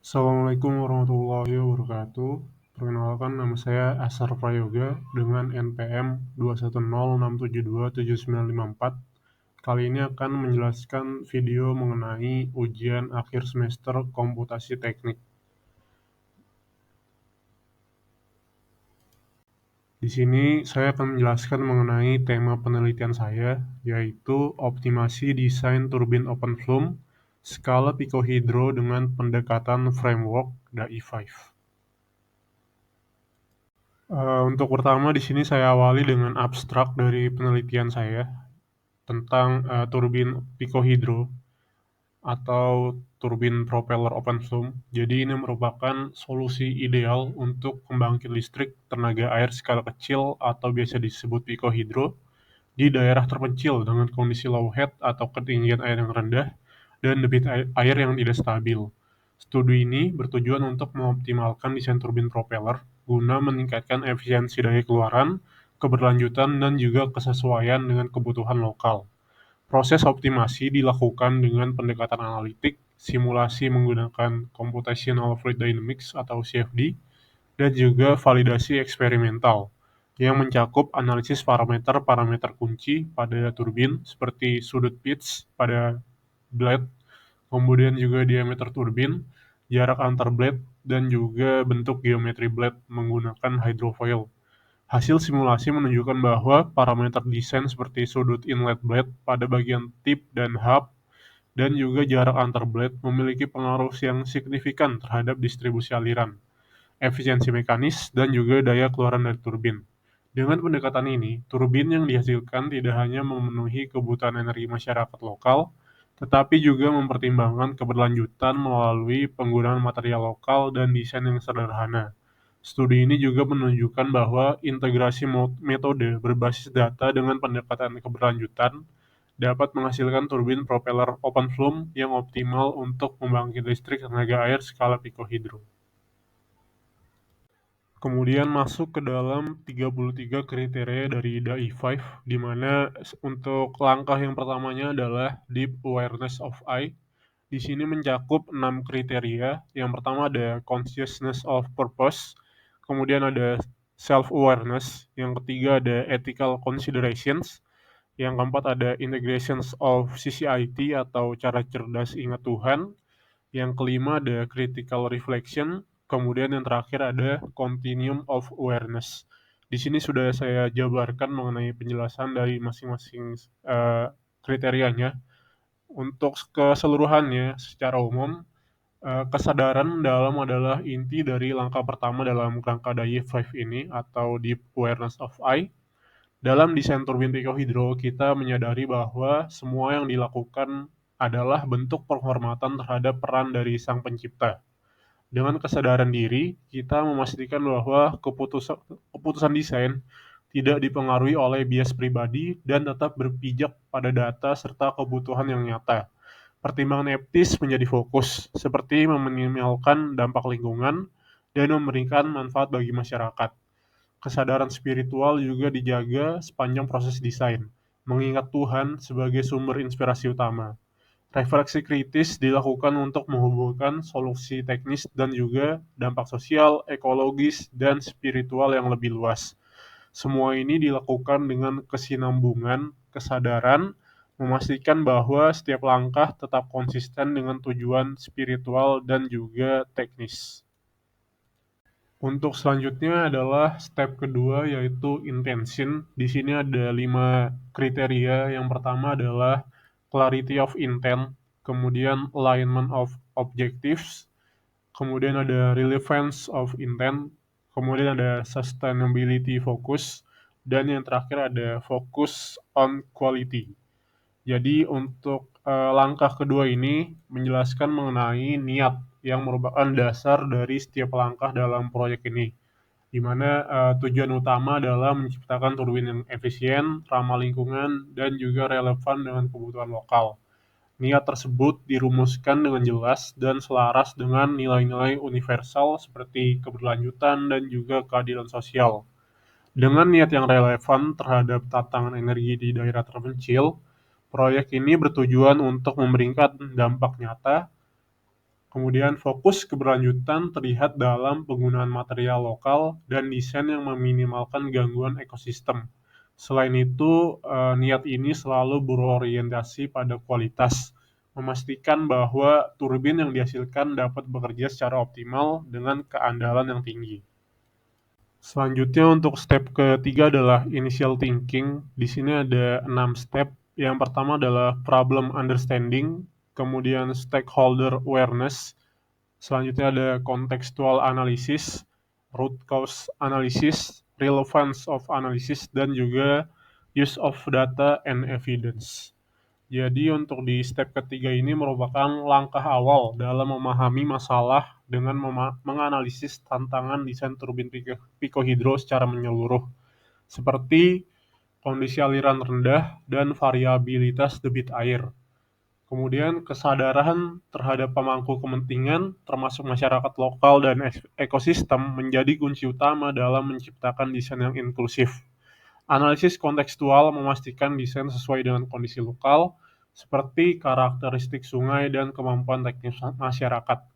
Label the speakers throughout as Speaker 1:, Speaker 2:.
Speaker 1: Assalamualaikum warahmatullahi wabarakatuh. Perkenalkan, nama saya Asar Prayoga dengan NPM 21067279954. Kali ini akan menjelaskan video mengenai ujian akhir semester komputasi teknik. Di sini saya akan menjelaskan mengenai tema penelitian saya, yaitu optimasi desain turbin open flume skala picohydro dengan pendekatan framework DAI5. Untuk pertama di sini saya awali dengan abstrak dari penelitian saya tentang turbin picohydro atau turbin propeller open flume. Jadi ini merupakan solusi ideal untuk pembangkit listrik tenaga air skala kecil atau biasa disebut picohydro di daerah terpencil dengan kondisi low head atau ketinggian air yang rendah dan debit air yang tidak stabil. Studi ini bertujuan untuk mengoptimalkan desain turbin propeller guna meningkatkan efisiensi daya keluaran, keberlanjutan, dan juga kesesuaian dengan kebutuhan lokal. Proses optimasi dilakukan dengan pendekatan analitik, simulasi menggunakan Computational Fluid Dynamics atau CFD, dan juga validasi eksperimental yang mencakup analisis parameter-parameter kunci pada turbin seperti sudut pitch pada blade, kemudian juga diameter turbin, jarak antar blade, dan juga bentuk geometri blade menggunakan hydrofoil. Hasil simulasi menunjukkan bahwa parameter desain seperti sudut inlet blade pada bagian tip dan hub dan juga jarak antar blade memiliki pengaruh yang signifikan terhadap distribusi aliran, efisiensi mekanis, dan juga daya keluaran dari turbin. Dengan pendekatan ini, turbin yang dihasilkan tidak hanya memenuhi kebutuhan energi masyarakat lokal, tetapi juga mempertimbangkan keberlanjutan melalui penggunaan material lokal dan desain yang sederhana. Studi ini juga menunjukkan bahwa integrasi metode berbasis data dengan pendekatan keberlanjutan dapat menghasilkan turbin propeller open flume yang optimal untuk membangkit listrik tenaga air skala picohydro. Kemudian masuk ke dalam 33 kriteria dari DAI5, di mana untuk langkah yang pertamanya adalah Deep Awareness of I. Di sini mencakup 6 kriteria. Yang pertama ada Consciousness of Purpose, kemudian ada Self-Awareness, yang ketiga ada Ethical Considerations, yang keempat ada Integrations of CCIT atau cara cerdas ingat Tuhan, yang kelima ada critical reflection, kemudian yang terakhir ada continuum of awareness. Di sini sudah saya jabarkan mengenai penjelasan dari masing-masing kriterianya. Untuk keseluruhannya secara umum, kesadaran dalam adalah inti dari langkah pertama dalam kerangka DAI5 ini atau Deep Awareness of I. Dalam desain turbin picohydro, kita menyadari bahwa semua yang dilakukan adalah bentuk penghormatan terhadap peran dari sang pencipta. Dengan kesadaran diri, kita memastikan bahwa keputusan desain tidak dipengaruhi oleh bias pribadi dan tetap berpijak pada data serta kebutuhan yang nyata. Pertimbangan etis menjadi fokus, seperti meminimalkan dampak lingkungan dan memberikan manfaat bagi masyarakat. Kesadaran spiritual juga dijaga sepanjang proses desain, mengingat Tuhan sebagai sumber inspirasi utama. Refleksi kritis dilakukan untuk menghubungkan solusi teknis dan juga dampak sosial, ekologis, dan spiritual yang lebih luas. Semua ini dilakukan dengan kesinambungan, kesadaran, memastikan bahwa setiap langkah tetap konsisten dengan tujuan spiritual dan juga teknis. Untuk selanjutnya adalah step kedua, yaitu intention. Di sini ada 5 kriteria. Yang pertama adalah clarity of intent, kemudian alignment of objectives, kemudian ada relevance of intent, kemudian ada sustainability focus, dan yang terakhir ada focus on quality. Jadi untuk langkah kedua ini menjelaskan mengenai niat yang merupakan dasar dari setiap langkah dalam proyek ini, di mana tujuan utama adalah menciptakan turbin yang efisien, ramah lingkungan, dan juga relevan dengan kebutuhan lokal. Niat tersebut dirumuskan dengan jelas dan selaras dengan nilai-nilai universal seperti keberlanjutan dan juga keadilan sosial. Dengan niat yang relevan terhadap tantangan energi di daerah terpencil, proyek ini bertujuan untuk memberikan dampak nyata Kemudian fokus keberlanjutan terlihat dalam penggunaan material lokal dan desain yang meminimalkan gangguan ekosistem. Selain itu, niat ini selalu berorientasi pada kualitas, memastikan bahwa turbin yang dihasilkan dapat bekerja secara optimal dengan keandalan yang tinggi. Selanjutnya untuk step ketiga adalah initial thinking. Di sini ada 6 step. Yang pertama adalah problem understanding, kemudian stakeholder awareness, selanjutnya ada contextual analysis, root cause analysis, relevance of analysis, dan juga use of data and evidence. Jadi untuk di step ketiga ini merupakan langkah awal dalam memahami masalah dengan menganalisis tantangan desain turbin pikohidro secara menyeluruh, seperti kondisi aliran rendah dan variabilitas debit air. Kemudian kesadaran terhadap pemangku kepentingan termasuk masyarakat lokal dan ekosistem menjadi kunci utama dalam menciptakan desain yang inklusif. Analisis kontekstual memastikan desain sesuai dengan kondisi lokal, seperti karakteristik sungai dan kemampuan teknis masyarakat.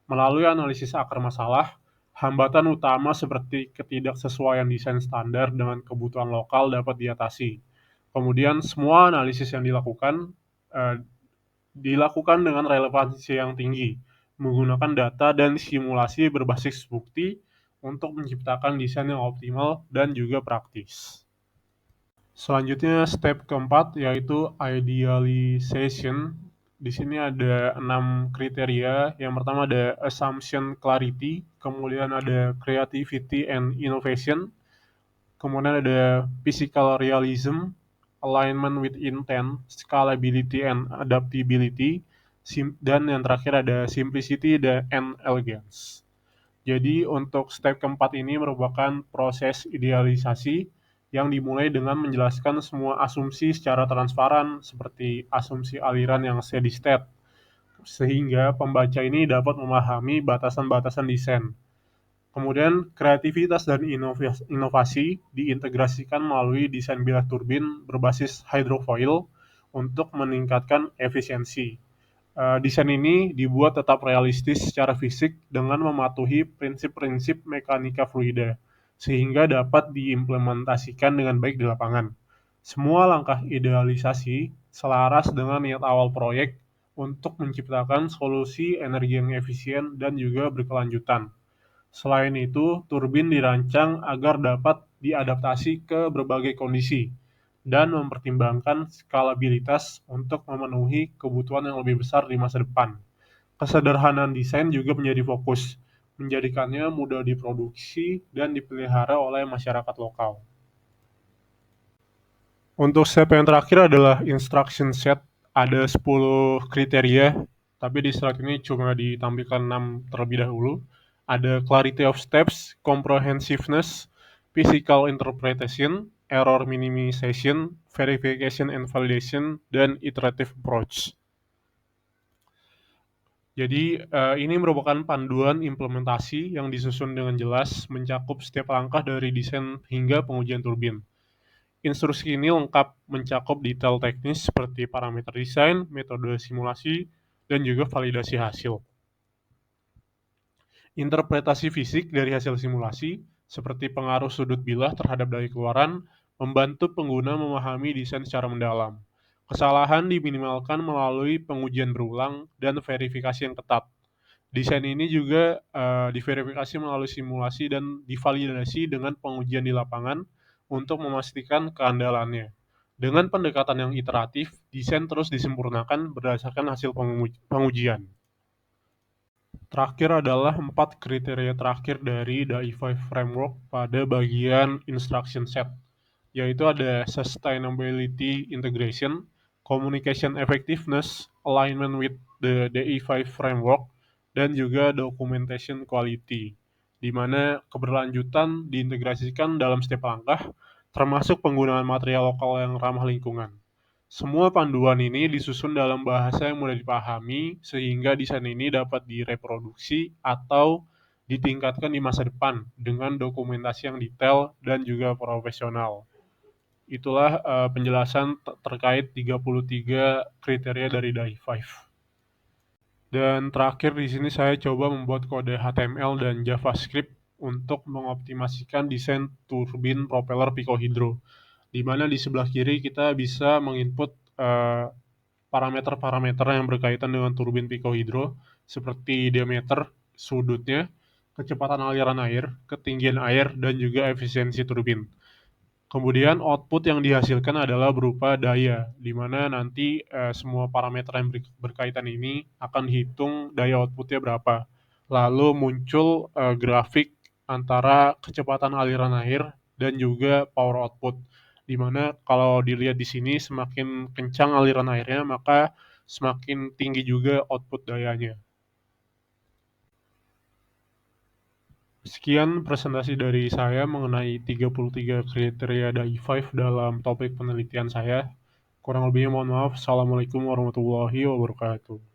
Speaker 1: Melalui analisis akar masalah, hambatan utama seperti ketidaksesuaian desain standar dengan kebutuhan lokal dapat diatasi. Kemudian semua analisis yang eh, dilakukan dengan relevansi yang tinggi, menggunakan data dan simulasi berbasis bukti untuk menciptakan desain yang optimal dan juga praktis. Selanjutnya step keempat yaitu idealization. Di sini ada 6 kriteria. Yang pertama ada assumption clarity, kemudian ada creativity and innovation, kemudian ada physical realism, alignment with intent, scalability and adaptability, dan yang terakhir ada simplicity and elegance. Jadi untuk step keempat ini merupakan proses idealisasi yang dimulai dengan menjelaskan semua asumsi secara transparan seperti asumsi aliran yang steady state, sehingga pembaca ini dapat memahami batasan-batasan desain. Kemudian kreativitas dan inovasi diintegrasikan melalui desain bilah turbin berbasis hydrofoil untuk meningkatkan efisiensi. Desain ini dibuat tetap realistis secara fisik dengan mematuhi prinsip-prinsip mekanika fluida, sehingga dapat diimplementasikan dengan baik di lapangan. Semua langkah idealisasi selaras dengan niat awal proyek untuk menciptakan solusi energi yang efisien dan juga berkelanjutan. Selain itu, turbin dirancang agar dapat diadaptasi ke berbagai kondisi dan mempertimbangkan skalabilitas untuk memenuhi kebutuhan yang lebih besar di masa depan. Kesederhanaan desain juga menjadi fokus, menjadikannya mudah diproduksi dan dipelihara oleh masyarakat lokal. Untuk step yang terakhir adalah instruction set. Ada 10 kriteria, tapi di slide ini cuma ditampilkan 6 terlebih dahulu. Ada clarity of steps, comprehensiveness, physical interpretation, error minimization, verification and validation, dan iterative approach. Jadi ini merupakan panduan implementasi yang disusun dengan jelas, mencakup setiap langkah dari desain hingga pengujian turbin. Instruksi ini lengkap mencakup detail teknis seperti parameter desain, metode simulasi, dan juga validasi hasil. Interpretasi fisik dari hasil simulasi, seperti pengaruh sudut bilah terhadap daya keluaran, membantu pengguna memahami desain secara mendalam. Kesalahan diminimalkan melalui pengujian berulang dan verifikasi yang ketat. Desain ini juga diverifikasi melalui simulasi dan divalidasi dengan pengujian di lapangan untuk memastikan keandalannya. Dengan pendekatan yang iteratif, desain terus disempurnakan berdasarkan hasil pengujian. Terakhir adalah 4 kriteria terakhir dari DAI5 Framework pada bagian instruction set, yaitu ada sustainability integration, communication effectiveness, alignment with the DAI5 Framework, dan juga documentation quality, di mana keberlanjutan diintegrasikan dalam setiap langkah, termasuk penggunaan material lokal yang ramah lingkungan. Semua panduan ini disusun dalam bahasa yang mudah dipahami sehingga desain ini dapat direproduksi atau ditingkatkan di masa depan dengan dokumentasi yang detail dan juga profesional. Itulah penjelasan terkait 33 kriteria dari DAI5. Dan terakhir di sini saya coba membuat kode HTML dan JavaScript untuk mengoptimasikan desain turbin propeller Pico Hydro, di mana di sebelah kiri kita bisa menginput parameter-parameter yang berkaitan dengan turbin Pico Hydro, seperti diameter, sudutnya, kecepatan aliran air, ketinggian air, dan juga efisiensi turbin. Kemudian output yang dihasilkan adalah berupa daya, di mana nanti semua parameter yang berkaitan ini akan dihitung daya outputnya berapa. Lalu muncul grafik antara kecepatan aliran air dan juga power output, di mana kalau dilihat di sini semakin kencang aliran airnya maka semakin tinggi juga output dayanya. Sekian presentasi dari saya mengenai 33 kriteria DAI-5 dalam topik penelitian saya. Kurang lebihnya mohon maaf. Assalamualaikum warahmatullahi wabarakatuh.